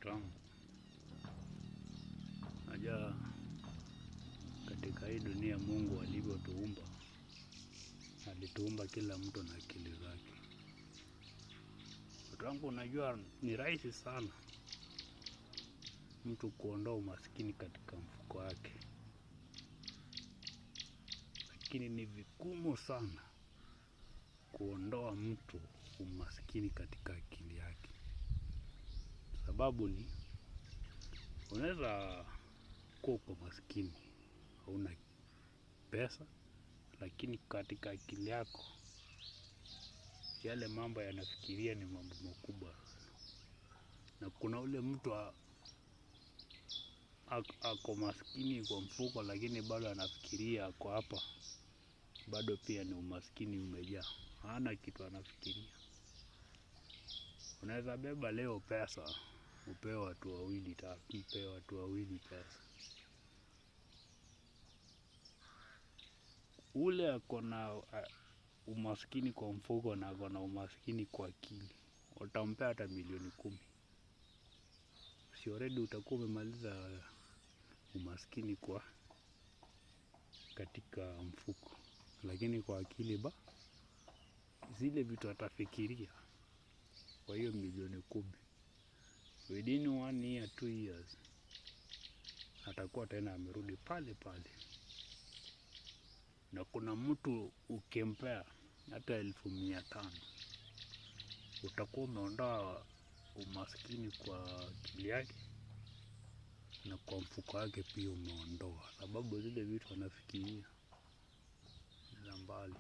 Tamu. Najua katika hii dunia Mungu alivyotuumba, alituumba kila mtu na akili zake. Watu wangu, unajua ni rahisi sana mtu kuondoa umaskini katika mfuko wake, lakini ni vigumu sana kuondoa mtu umaskini katika akili yake. Sababu ni unaweza kuwa uko maskini, hauna pesa, lakini katika akili yako yale mambo yanafikiria ni mambo makubwa. Na kuna ule mtu ako maskini kwa mfuko, lakini bado anafikiria ako hapa, bado pia ni umaskini umejaa, hana kitu anafikiria. Unaweza beba leo pesa, upewe watu wawili, upewe watu wawili pesa. Ule ako na umaskini kwa mfuko na ako na umaskini kwa akili, utampea hata milioni 10. Si already utakuwa umemaliza umaskini kwa katika mfuko, lakini kwa akili zile vitu atafikiria kwa hiyo milioni 10, within 1 year 2 years atakuwa tena amerudi pale pale. Na kuna mtu ukimpea hata 1500, utakuwa umeondoa umaskini kwa akili yake na kwa mfuko wake pia umeondoa, sababu zile vitu anafikiria za mbali.